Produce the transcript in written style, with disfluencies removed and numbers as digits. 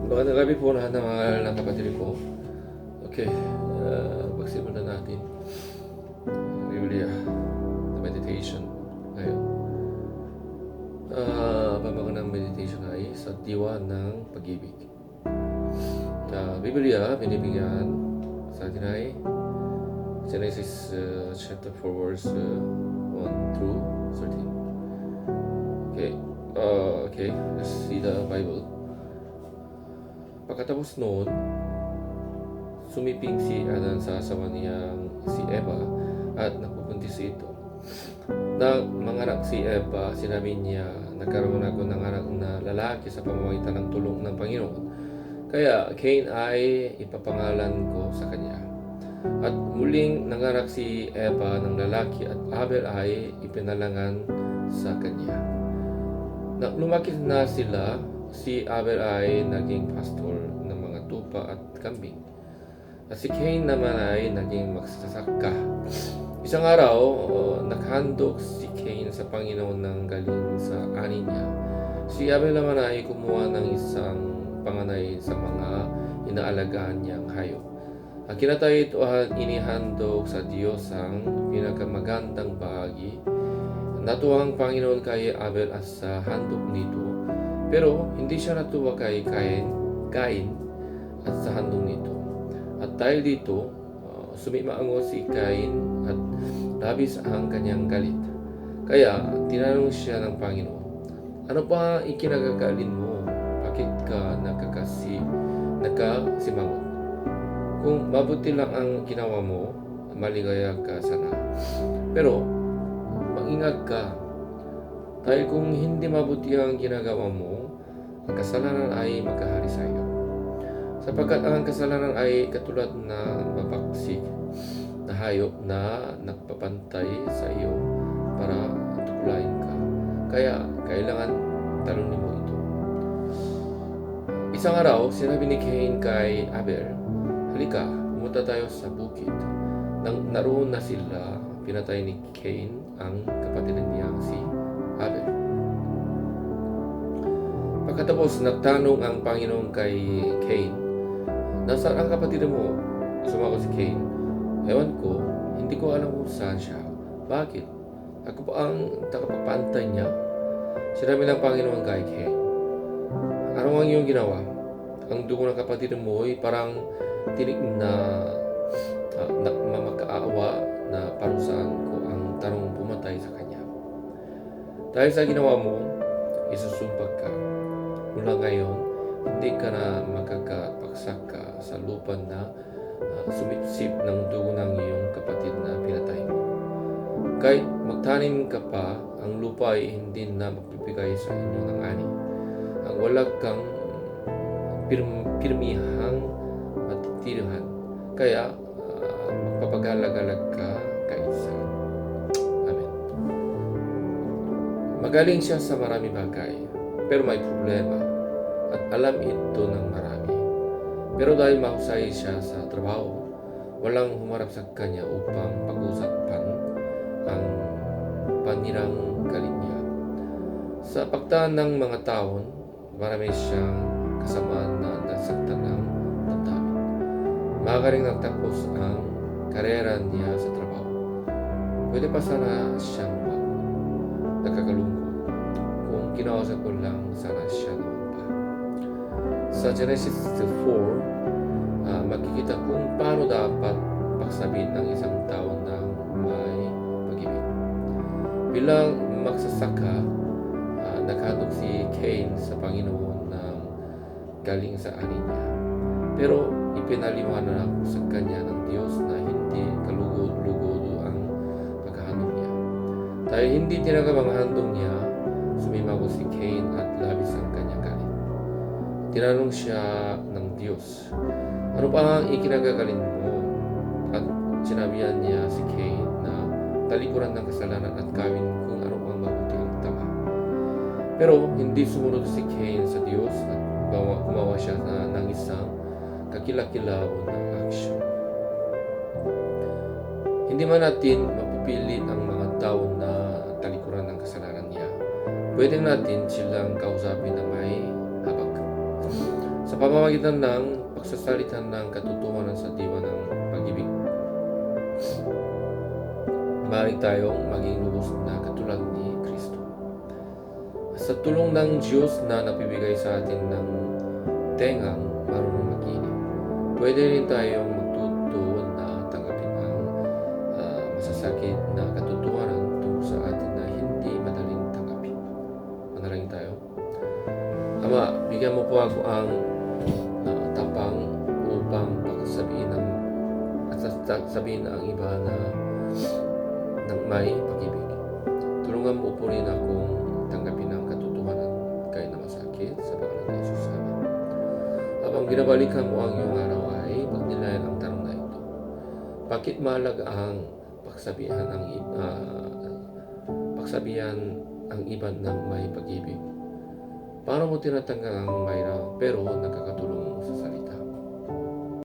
Magandang gabi po lahat ng mga kapatid ko. Okay, pagsimulan natin Biblia na meditation ngayon. Pamagat ng meditation ay sa diwa ng pag-ibig. Biblia, binibigyan sa atin ay Genesis chapter 4 verse 1 through 13. Okay, let's see the Bible. Pagkatapos noon, sumiping si Adan sa asawa niyang si Eva at nagpubuntis ito. Nang manganak si Eva, sinabi niya, nagkaroon ako ng anak na lalaki sa pamamagitan ng tulong ng Panginoon. Kaya Cain ay ipapangalan ko sa kanya. At muling nanganak si Eva ng lalaki at Abel ay ipinalangan sa kanya. Nang lumaki na sila, si Abel ay naging pastor ng mga tupa at kambing. At si Cain naman ay naging magsasaka. Isang araw, naghandog si Cain sa Panginoon ng galing sa ani niya. Si Abel naman ay kumuha ng isang panganay sa mga inaalagaan niyang hayop. Ang kinatay ito ay inihandog sa Diyos ang pinakamagandang bahagi. Natuwa ang Panginoon kay Abel at sa handog nito. Pero hindi siya natuwa kay Cain at sa handog nito. At dahil dito, sumimango si Cain at labis ang kanyang galit. Kaya tinanong siya ng Panginoon, ano pa ikinagagalin mo? Bakit ka nagkasimangot? Kung mabuti lang ang ginawa mo, maligaya ka sana. Pero mag-ingat ka. Dahil kung hindi mabuti ang ginagawa mo, ang kasalanan ay magkahari sa iyo. Sapagkat ang kasalanan ay katulad ng mabagsik na hayop na nagpapantay sa iyo para tuklayin ka. Kaya kailangan talunin mo ito. Isang araw, sinabi ni Cain kay Abel, halika, pumunta tayo sa bukid. Nang naroon na sila, pinatay ni Cain ang kapatid niya si Abel. Pagkatapos nagtanong ang Panginoon kay Cain, nasaan ang kapatid mo? Sumagot si Cain, ewan ko, hindi ko alam kung saan siya. Bakit? Ako pa ang tagapagpantay niya. Sinabi ng Panginoon kay Cain, ano ang iyong ginawa? Ang dugo ng kapatid mo ay parang tinig na mamakaawa na parusahan ko ang tarong pumatay sa kanya. Dahil sa ginawa mo, isusumpag ka. Mula ngayon, hindi ka na magkakapagsak sa lupa na sumipsip ng dugo ng iyong kapatid na pinatay mo. Kahit magtanim ka pa, ang lupa ay hindi na magbibigay sa inyo ng ani. Ang wala kang pirmihang matitirahan. Kaya magpapagalag-galag ka kaisa. Amen. Magaling siya sa marami bagay, pero may problema at alam ito ng marami. Pero dahil mahusay siya sa trabaho, walang humarap sa kanya upang pag-usapan ang panirang galing niya. Sa pagtaan ng mga taon, marami siyang kasamaan na nasaktan ng damdamin. Magaling nagtapos ang karera niya sa trabaho. Pwede pa sana siyang nakakalungkot. Kung kinausap ko lang, sana siya naman pa. Sa Genesis 4, makikita kung paano dapat pagsabihin ng isang tao na may pag-ibig. Bilang magsasaka, naghandog si Cain sa Panginoon ng galing sa ani niya. Pero ipinaliwanag sa kanya ng Diyos na hindi kalugod-lugod ang paghahandog niya. Dahil hindi tinanggap ang handog niya, sumimango si Cain at labis ang kanyang galit. Tinanong siya ng Diyos, ano pa ang ikinagagalin mo? At sinabihan niya si Cain na talikuran ng kasalanan at gawin kung ano ang mabuti ang tama. Pero hindi sumunod si Cain sa Diyos at gumawa siya ng isang kakilakilaw na aksyon. Hindi man natin mapipilit ang mga tao na talikuran ng kasalanan niya. Pwede natin silang kausapin na may habag. Sa Sa pamamagitan ng pagsasalita ng katotohanan sa diwa ng pag-ibig, maaari tayong maging lubos na katulad ni Kristo. Sa tulong ng Diyos na nagbibigay sa atin ng tengang marunong makinig, pwede rin tayong magtuto na tanggapin ang masasakit na katotohanan tungkol sa atin na hindi madaling tanggapin. Manalangin tayo. Ama, bigyan mo po ako ang tapang upang pagsabihin ang iba na ng may pag-ibig. Tulungan mo po rin akong tanggapin ang katotohanan kahit na masakit sa pangalan ni Jesus. Amen. Habang binabalikan mo ang iyong araw ay pagnilayan ang tanong na ito. Bakit mahalaga ang pagsabihan ang iba ng may pag-ibig? Paano mo tinatanggal ang mayroon pero